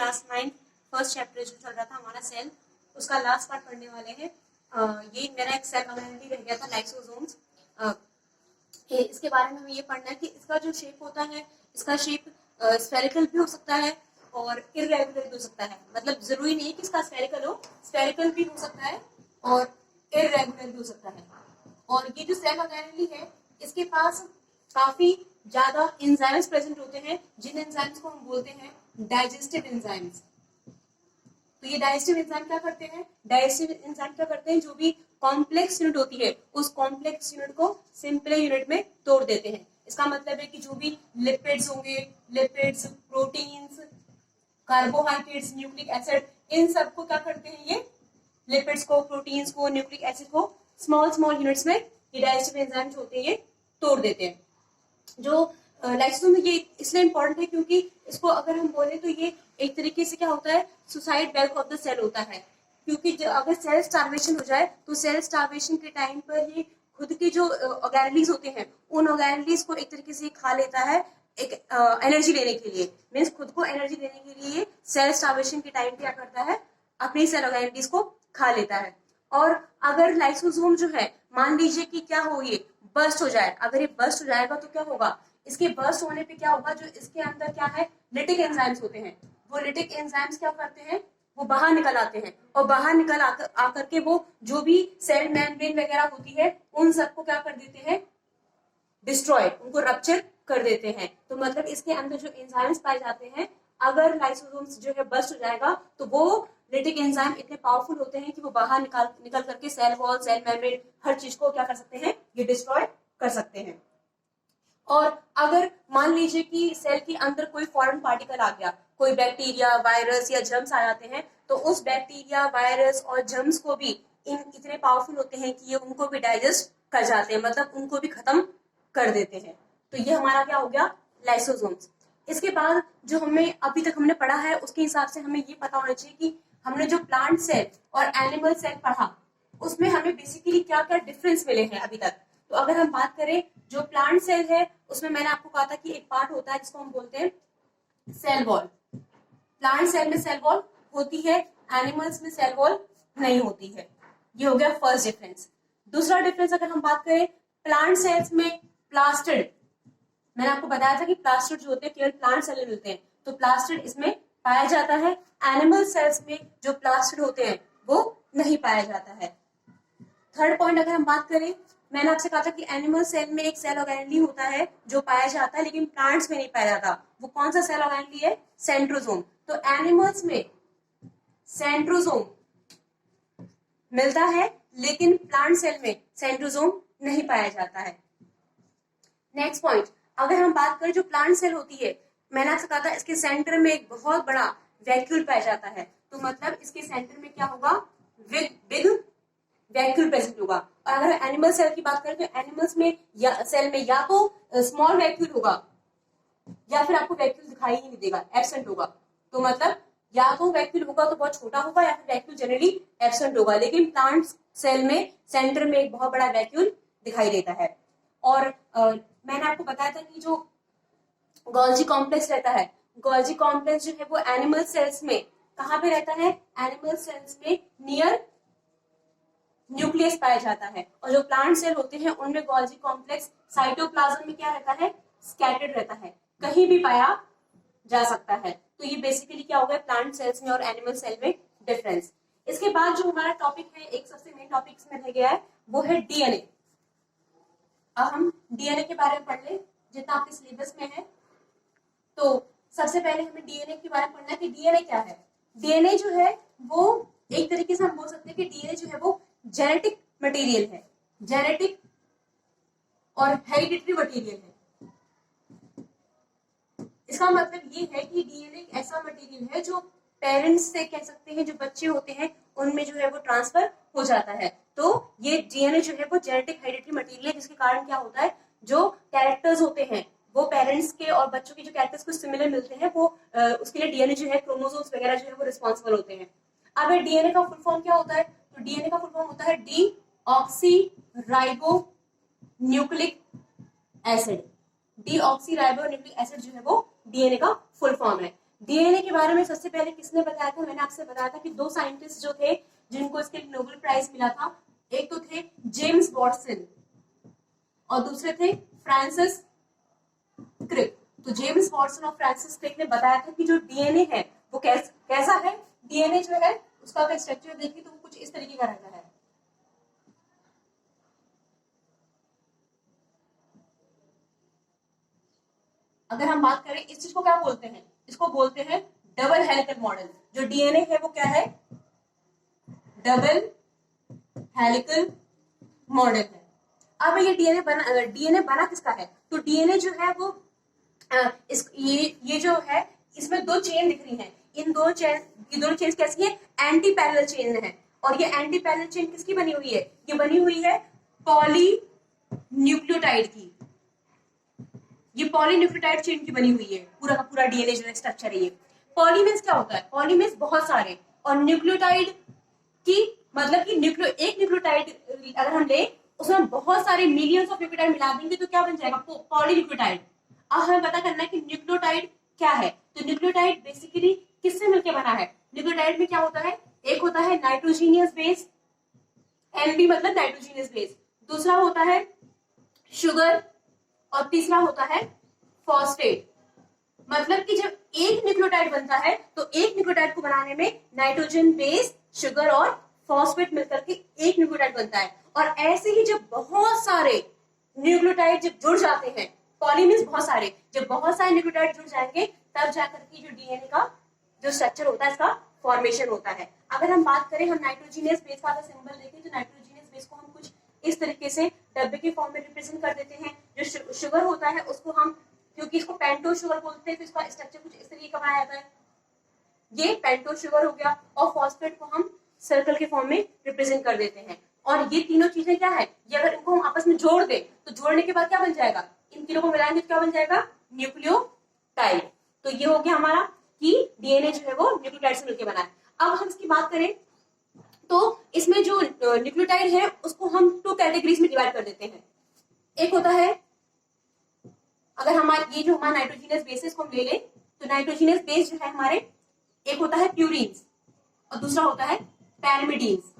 Class 9 first chapter जो चल रहा था हमारा सेल, उसका लास्ट पार्ट पढ़ने वाले हैं। ये मेरा एक सेल ऑर्गेनेलिटी रह गया था, लाइसोसोम्स। इसके बारे में हमें ये पढ़ना है कि इसका जो शेप होता है, इसका शेप स्फेरिकल भी हो सकता है और इररेगुलर भी हो सकता है। मतलब जरूरी नहीं है कि इसका स्फेरिकल हो, स्फेरिकल भी हो सकता है और इररेगुलर भी हो सकता है। और ये जो सेल ऑर्गेनेली है, इसके पास काफी ज्यादा एंजाइम्स प्रेजेंट होते हैं, जिन एंजाइम्स को हम बोलते हैं डाइजेस्टिव एंजाइम्स। तो ये डाइजेस्टिव एंजाइम क्या करते हैं? डाइजेस्टिव एंजाइम क्या करते हैं? जो भी कॉम्प्लेक्स यूनिट होती है, उस कॉम्प्लेक्स यूनिट को सिंपल यूनिट में तोड़ देते हैं। इसका मतलब है कि जो भी लिपिड्स होंगे, lipids, proteins, carbohydrates, nucleic acid, इन सबको क्या करते हैं? ये लिपिड्स को, प्रोटीन्स को, न्यूक्लिक एसिड को स्मॉल स्मॉल यूनिट्स में ये डाइजेस्टिव एंजाइम्स होते हैं, ये तोड़ देते हैं। जो लाइसोसोम ये इसलिए इंपॉर्टेंट है क्योंकि इसको अगर हम बोले तो ये एक तरीके से क्या होता है, suicide valve of the cell होता है। क्योंकि अगर सेल स्टार्वेशन हो जाए तो सेल स्टार्वेशन के टाइम पर ये खुद के जो ऑर्गेनेलीज होते हैं, उन ऑर्गेनेलीज को एक तरीके से खा लेता है, एक एनर्जी लेने के लिए, मीन्स खुद को एनर्जी देने के लिए सेल स्टार्वेशन के टाइम क्या करता है, अपनी सेल ऑर्गेनेलीज को खा लेता है। और अगर लाइसोसोम जो है, मान लीजिए कि क्या हो, ये बर्स्ट हो जाए, अगर ये बर्स्ट हो जाएगा तो क्या होगा? इसके बर्स्ट होने पे क्या होगा? जो इसके अंदर क्या है, लिटिक एंजाइम्स होते हैं, वो लिटिक एंजाइम्स क्या करते हैं, वो बाहर निकल आते हैं और बाहर निकल आकर के वो जो भी सेल मेम्ब्रेन वगैरह होती है, उन सबको क्या कर देते हैं, डिस्ट्रॉय, उनको रप्चर कर देते हैं। तो मतलब इसके अंदर जो एंजाइम्स पाए जाते हैं, अगर लाइसोसोम्स जो है बर्स्ट हो जाएगा तो वो लिटिक एंजाइम इतने पावरफुल होते हैं कि वो बाहर निकल करके सेल वॉल, सेल मेम्ब्रेन, हर चीज को क्या कर सकते हैं, ये डिस्ट्रॉय कर सकते हैं। और अगर मान लीजिए कि सेल के अंदर कोई फॉरेन पार्टिकल आ गया, कोई बैक्टीरिया, वायरस या जर्म्स आ जाते हैं, तो उस बैक्टीरिया, वायरस और जर्म्स को भी इतने पावरफुल होते हैं कि ये उनको भी डाइजेस्ट कर जाते हैं, मतलब उनको भी खत्म कर देते हैं। तो ये हमारा क्या हो गया, लाइसोसोम्स। इसके बाद जो हमें अभी तक हमने पढ़ा है, उसके हिसाब से हमें ये पता होना चाहिए कि हमने जो प्लांट सेल और एनिमल सेल पढ़ा, उसमें हमें बेसिकली क्या क्या डिफरेंस मिले हैं अभी तक। तो अगर हम बात करें, जो प्लांट सेल है उसमें मैंने आपको कहा था कि एक पार्ट होता है जिसको हम बोलते हैं सेल वॉल। प्लांट सेल में सेल वॉल होती है, एनिमल्स में सेल वॉल नहीं होती है। ये हो गया फर्स्ट डिफरेंस। दूसरा डिफरेंस अगर हम बात करें, प्लांट सेल्स में प्लास्टिड, मैंने आपको बताया था कि प्लास्टिड जो होते हैं केवल प्लांट सेल में मिलते हैं, तो प्लास्टिड इसमें पाया जाता है। एनिमल सेल्स में जो प्लास्टिड होते हैं वो नहीं पाया जाता है। थर्ड पॉइंट अगर हम बात करें, मैंने आपसे कहा था कि एनिमल सेल में एक सेल ऑर्गेनेली होता है जो पाया जाता है, लेकिन प्लांट्स में नहीं पाया जाता। वो कौन सा सेल ऑर्गेनेली है? सेंट्रोसोम। तो एनिमल्स में सेंट्रोसोम मिलता है, लेकिन प्लांट सेल में सेंट्रोसोम नहीं पाया जाता है। नेक्स्ट पॉइंट, अगर हम बात करें जो प्लांट सेल होती है, मैंने आपसे कहा था इसके सेंटर में एक बहुत बड़ा वैक्यूल पाया जाता है। तो मतलब इसके सेंटर में क्या होगा, बिग वैक्यूल प्रेजेंट होगा। और अगर एनिमल सेल की बात करें तो एनिमल्स में सेल में या तो स्मॉल वैक्यूल होगा या फिर आपको वैक्यूल दिखाई ही नहीं देगा, एब्सेंट होगा। तो मतलब या तो वैक्यूल होगा तो बहुत छोटा होगा या फिर वैक्यूल जनरली एब्सेंट होगा, लेकिन प्लांट सेल में सेंटर में एक बहुत बड़ा वैक्यूल दिखाई देता है। और मैंने आपको बताया था कि जो गोल्जी कॉम्प्लेक्स रहता है, गोल्जी कॉम्प्लेक्स जो है वो एनिमल सेल्स में कहाँ पे रहता है? एनिमल सेल्स में नियर न्यूक्लियस पाया जाता है। और जो प्लांट सेल होते हैं उनमें गोल्जी कॉम्प्लेक्स साइटोप्लाज्म में क्या रहता है? स्कैटर्ड रहता है, कहीं भी पाया जा सकता है। तो ये बेसिकली क्या हो गया प्लांट सेल्स में और एनिमल सेल में डिफरेंस। इसके बाद जो हमारा टॉपिक है, एक सबसे मेन टॉपिक इसमें रह गया है, वो है डीएनए। अब हम डीएनए के बारे में पढ़ ले जितना आपके सिलेबस में है। तो सबसे पहले हमें डीएनए के बारे में पढ़ना है कि डीएनए क्या है। डीएनए जो है वो एक तरीके से हम बोल सकते हैं कि डीएनए जो है वो जेनेटिक मटेरियल है, जेनेटिक और हेरिडिटरी मटेरियल है। इसका मतलब ये है कि डीएनए एक ऐसा मटेरियल है जो पेरेंट्स से कह सकते हैं, जो बच्चे होते हैं उनमें जो है वो ट्रांसफर हो जाता है। तो ये डीएनए जो है वो जेनेटिक हेरिडिटरी मटेरियल है, जिसके कारण क्या होता है, जो कैरेक्टर्स होते हैं वो पेरेंट्स के और बच्चों के जो कैरेक्टर्स कुछ सिमिलर मिलते हैं, वो उसके लिए डीएनए जो है, क्रोमोसोम्स वगैरह जो है वो रिस्पॉन्सिबल होते हैं। अब डीएनए का फुल फॉर्म क्या होता है? तो डीएनए का फुल फॉर्म होता है D oxy ribo nucleic acid. D oxy ribo nucleic acid जो है वो डीएनए का फुल फॉर्म है। डीएनए के बारे में सबसे पहले किसने बताया था? मैंने आपसे बताया था कि दो साइंटिस्ट जो थे जिनको इसके लिए नोबेल प्राइज मिला था, एक तो थे जेम्स वॉटसन और दूसरे थे फ्रांसिस क्रिक। तो जेम्स वॉटसन और फ्रांसिस क्रिक ने बताया था कि जो डीएनए है वो कैसा है। डीएनए जो है उसका अगर स्ट्रक्चर देखिए तो वो कुछ इस तरीके का रहता है। अगर हम बात करें इस चीज को क्या बोलते हैं, इसको बोलते हैं डबल हेलिकल मॉडल। जो डीएनए है वो क्या है? डबल हेलिकल मॉडल है। अब ये डीएनए बना किसका है? तो डीएनए जो है वो ये जो है इसमें दो चेन दिख रही हैं। इन दो चेन, ये दोनों चेन कैसी है? एंटी पैरेलल चेन है। और ये एंटी पैरेलल चेन किसकी बनी हुई है? ये बनी हुई है पॉली न्यूक्लियोटाइड की। ये पॉलीन्यूक्लियोटाइड चेन की बनी हुई है। पूरा का पूरा डीएनए जो है स्ट्रक्चर है ये। पॉली मीन्स क्या होता है? पॉली मीन्स बहुत सारे, और न्यूक्लियोटाइड की मतलब कि एक न्यूक्लियोटाइड अगर हम ले उसमें बहुत सारे मिलियंस ऑफ न्यूक्लियोटाइड मिला देंगे तो क्या बन जाएगा? पॉलीन्यूक्लियोटाइड। अब हमें पता करना है कि न्यूक्लियोटाइड क्या है। तो न्यूक्लियोटाइड बेसिकली किससे मिलकर बना है? न्यूक्लियोटाइड में क्या होता है? एक होता है नाइट्रोजीनियस बेस, एनबी मतलब नाइट्रोजीनियस बेस, दूसरा होता है शुगर, और तीसरा होता है फॉस्फेट। मतलब कि जब एक न्यूक्लियोटाइड बनता है तो एक न्यूक्लियोटाइड को बनाने में नाइट्रोजन बेस, शुगर और फॉस्फेट मिलकर के एक न्यूक्लियोटाइड बनता है। और ऐसे ही जब बहुत सारे न्यूक्लियोटाइड जब जुड़ जाते हैं, पॉली मीन्स बहुत सारे, जब बहुत सारे न्यूक्लियोटाइड जुड़ जाएंगे तब जाकर के जो डीएनए का जो स्ट्रक्चर होता है इसका फॉर्मेशन होता है। अगर हम बात करें, हम नाइट्रोजीनियस बेस का सिंबल देखें तो नाइट्रोजीनियस बेस को हम कुछ इस तरीके से डब्बे के फॉर्म में रिप्रेजेंट कर देते हैं। जो शुगर होता है उसको हम, क्योंकि इसको पेंटो शुगर बोलते हैं तो इसका स्ट्रक्चर कुछ इस तरीके का बनाया जाता है। ये पेंटो शुगर हो गया। और फॉस्फेट को हम सर्कल के फॉर्म में रिप्रेजेंट कर देते हैं। और ये तीनों चीजें क्या है? ये अगर इनको हम आपस में जोड़ दें तो जोड़ने के बाद क्या बन जाएगा? इन तीनों को मिलाएंगे तो क्या बन जाएगा? न्यूक्लियोटाइड। तो ये हो गया हमारा कि डीएनए जो है वो न्यूक्लियोटाइड से मिलकर बना है। अब हम इसकी बात करें तो इसमें जो न्यूक्लियोटाइड है उसको हम टू कैटेगरीज में डिवाइड कर देते हैं। एक होता है, अगर हमारे ये जो हमारा नाइट्रोजीनियस बेसिस को हम ले लें तो नाइट्रोजीनियस बेस जो है हमारे, एक होता है प्यूरीन्स और दूसरा होता है पैरामिडीन्स।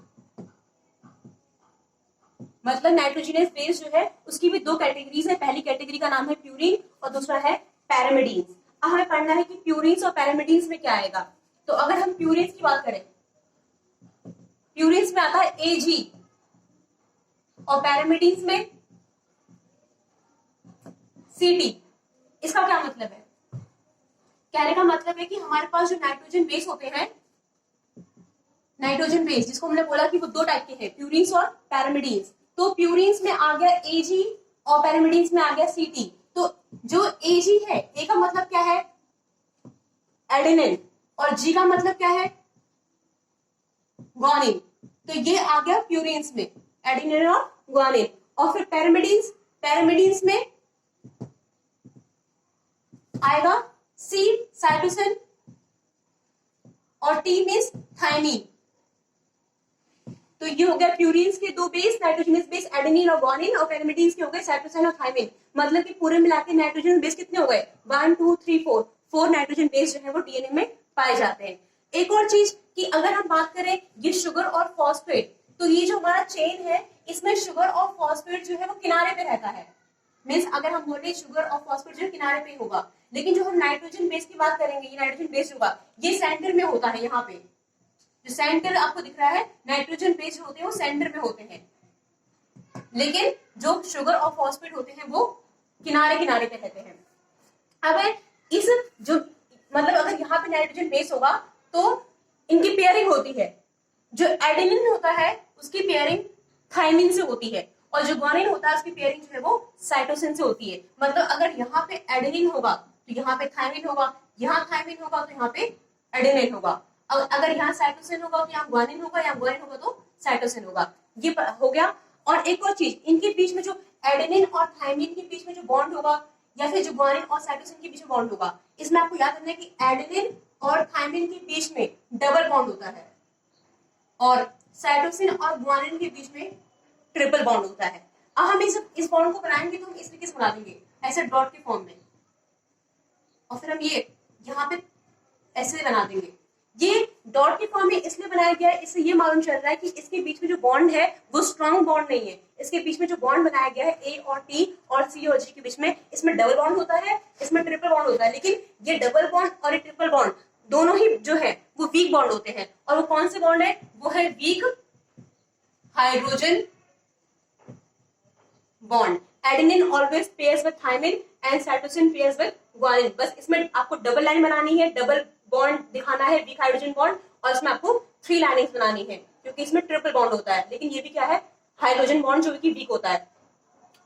मतलब नाइट्रोजीनियस बेस जो है उसकी भी दो कैटेगरीज है। पहली कैटेगरी का नाम है प्यूरीन और दूसरा है पैरामिडीन्स। अब हमें पढ़ना है कि प्यूरीन्स और पैरामिडीन्स में क्या आएगा। तो अगर हम प्यूरीन्स की बात करें, प्यूरीन्स में आता है एजी और पैरामिडीन्स में सीटी। इसका क्या मतलब है? कहने का मतलब है कि हमारे पास जो नाइट्रोजन बेस होते हैं, नाइट्रोजन बेस जिसको हमने बोला कि वो दो टाइप के हैं, प्यूरीन्स और पैरामिडीन्स। तो प्यूरीन्स में आ गया एजी और पैरामिडीन्स में आ गया सीटी। तो जो एजी है, ए का मतलब क्या है? एडेनिन, और जी का मतलब क्या है? ग्वानिन। तो ये आ गया प्यूरीन्स में, एडेनिन और ग्वानिन। और फिर पैरामिडीन्स, पैरामिडीन्स में आएगा सी साइटोसिन और टी मीन्स थायमीन। तो ये हो गया प्यूरीन्स के दो बेस, नाइट्रोजनस बेस एडेनिन और ग्वानिन, और पैरामिडीन्स के हो गए साइटोसिन और थायमीन। मतलब कि पूरे मिला के नाइट्रोजन बेस कितने हो गए? 1 2 3 4 4 नाइट्रोजन बेस जो है वो डीएनए में पाए जाते हैं। एक और चीज कि अगर हम बात करें ये शुगर और फॉस्फेट, तो ये जो हमारा चेन है इसमें शुगर और फॉस्फेट जो है वो किनारे पे रहता है। मीन्स अगर हम बोले शुगर और फॉस्फेट जो किनारे पे होगा, लेकिन जो हम नाइट्रोजन बेस की बात करेंगे, ये नाइट्रोजन बेस होगा ये सेंटर में होता है। यहाँ पे जो सेंटर आपको दिख रहा है, नाइट्रोजन बेस जो होते हैं वो सेंटर में होते हैं, लेकिन जो शुगर और फॉस्फेट होते हैं वो किनारे किनारे पे रहते हैं। अब इस जो मतलब अगर यहाँ पे नाइट्रोजन बेस होगा तो इनकी पेयरिंग होती है। जो एडेनिन होता है उसकी पेयरिंग थायमिन से होती है, और जो ग्वानिन होता है उसकी पेयरिंग जो है वो साइटोसिन से होती है। मतलब अगर यहाँ पे एडेनिन होगा तो यहाँ पे थायमिन होगा, यहाँ थायमिन होगा तो यहाँ पे एडेनिन होगा। अगर यहाँ साइटोसिन होगा तो यहाँ ग्वानिन होगा, यहाँ ग्वानिन होगा तो साइटोसिन होगा। ये हो गया। और एक और चीज, इनके बीच में जो एडेनिन और थायमिन के बीच में जो बॉन्ड होगा, या फिर जो ग्वानिन और साइटोसिन के बीच में बॉन्ड होगा, इसमें आपको याद रखना है कि एडेनिन और थायमिन के बीच में डबल बॉन्ड होता है और साइटोसिन और ग्वानिन के बीच में ट्रिपल बॉन्ड होता है। अब हम इस बॉन्ड को बनाएंगे तो हम इस तरीके से बना देंगे, ऐसे डॉट के फॉर्म में, और फिर हम ये यहाँ पे ऐसे बना देंगे। ये डॉट के फॉर्म में इसलिए बनाया गया है, इससे ये मालूम चल रहा है कि इसके बीच में जो बॉन्ड है वो स्ट्रॉन्ग बॉन्ड नहीं है। इसके बीच में जो बॉन्ड बनाया गया है ए और टी और सी और जी के बीच में, इसमें डबल बॉन्ड होता है, इसमें ट्रिपल बॉन्ड होता है, लेकिन ये डबल बॉन्ड और ये ट्रिपल बॉन्ड दोनों ही जो है वो वीक बॉन्ड होते हैं। और वो कौन से बॉन्ड है? वो है weak hydrogen bond. Adenine always pairs with thymine and cytosine pairs with guanine. बस इसमें आपको डबल लाइन बनानी है, डबल बॉन्ड दिखाना है, वीक हाइड्रोजन बॉन्ड, और इसमें आपको 3 लाइनिंग्स बनानी है क्योंकि इसमें ट्रिपल बॉन्ड होता है, लेकिन ये भी क्या है? हाइड्रोजन बॉन्ड जो कि वीक होता है।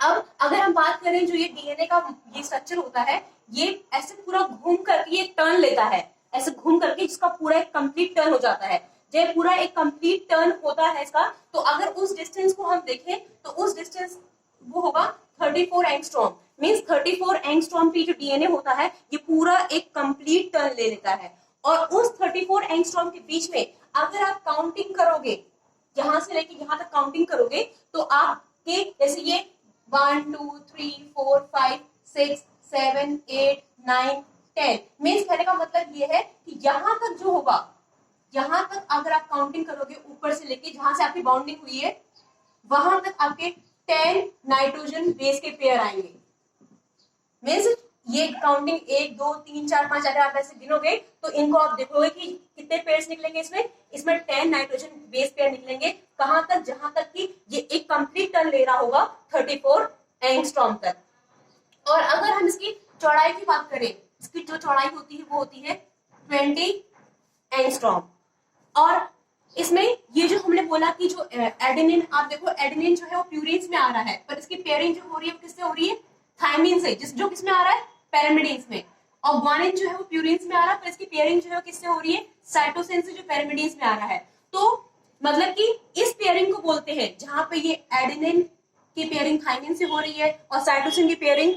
अब अगर हम बात करें जो ये डीएनए का ये स्ट्रक्चर होता है, ये ऐसे पूरा घूम करके एक टर्न लेता है, ऐसे घूम करके जिसका पूरा एक कंप्लीट टर्न हो जाता है। जब पूरा एक कंप्लीट टर्न होता है इसका, तो अगर उस डिस्टेंस को हम देखें तो उस डिस्टेंस वो होगा 34 एंगस्ट्रॉम। मींस 34 एंगस्ट्रॉम की जो डीएनए होता है ये पूरा एक कंप्लीट टर्न ले लेता है। और उस 34 एंगस्ट्रॉम के बीच में अगर आप काउंटिंग करोगे, यहां से लेके यहां तक काउंटिंग करोगे, तो आपके जैसे ये 1 2 3 4 5 6 7 8 9 10 मीन्स कहने का मतलब ये है कि यहां तक जो होगा, यहां तक अगर आप काउंटिंग करोगे ऊपर से लेके जहां से आपकी बाउंडिंग हुई है वहां तक आपके 10 नाइट्रोजन बेस के पेयर आएंगे। मीन्स ये काउंटिंग 1 2 3 4 5 अगर आप ऐसे गिनोगे तो इनको आप देखोगे कि कितने पेयर्स निकलेंगे इसमें 10 नाइट्रोजन बेस पेयर निकलेंगे। कहां तक? जहां तक कि ये एक कंप्लीट टर्न ले रहा होगा 34 एंगस्ट्रॉम तक। और अगर हम इसकी चौड़ाई की बात करें, इसकी जो चौड़ाई होती है वो होती है 20 एंगस्ट्रॉम। और इसमें ये जो हमने बोला कि जो एडेनिन, आप देखो एडेनिन जो है वो प्यूरिन्स में आ रहा है, पर इसकी पेयरिंग जो हो रही है वो किससे हो रही है? थायमिन से, जो किसमें आ रहा है? पैरामिडीन्स में। और ग्वानिन जो है वो प्यूरिन्स में आ रहा है, पर इसकी पेयरिंग जो है वो किससे हो रही है? साइटोसिन से, जो पैरामिडीन्स में आ रहा है। तो मतलब कि इस पेयरिंग को बोलते हैं, जहां पे ये एडेनिन की पेयरिंग थायमिन से हो रही है और साइटोसिन की पेयरिंग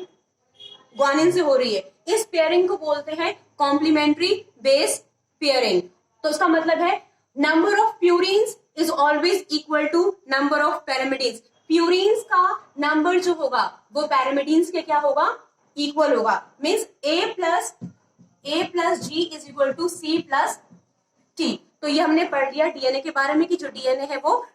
ग्वानिन से हो रही है, इस पेयरिंग को बोलते हैं कॉम्प्लीमेंट्री बेस पेयरिंग। तो इसका मतलब है number of purines is always equal to number of pyrimidines. Purines का नंबर जो होगा वो पैरामिडीन्स के क्या होगा? इक्वल होगा। Means A plus G is equal to C plus T. तो ये हमने पढ़ लिया डीएनए के बारे में कि जो डीएनए है वो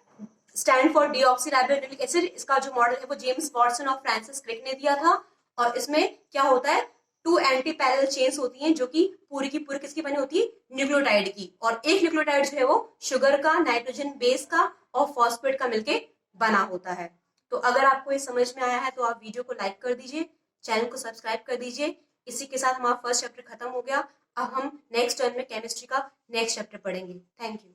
स्टैंड फॉर डीऑक्सीराइबोन्यूक्लिक एसिड। इसका जो मॉडल है वो जेम्स वाटसन और फ्रांसिस क्रिक ने दिया था। और इसमें क्या होता है? 2 एंटी पैरेलल चेन्स होती हैं जो कि पूरी की पूरी किसकी बनी होती है? न्यूक्लियोटाइड की। और एक न्यूक्लियोटाइड जो है वो शुगर का, नाइट्रोजन बेस का और फॉस्फेट का मिलके बना होता है। तो अगर आपको ये समझ में आया है तो आप वीडियो को लाइक कर दीजिए, चैनल को सब्सक्राइब कर दीजिए। इसी के साथ हमारा फर्स्ट चैप्टर खत्म हो गया। अब हम नेक्स्ट टर्न में केमिस्ट्री का नेक्स्ट चैप्टर पढ़ेंगे। Thank you.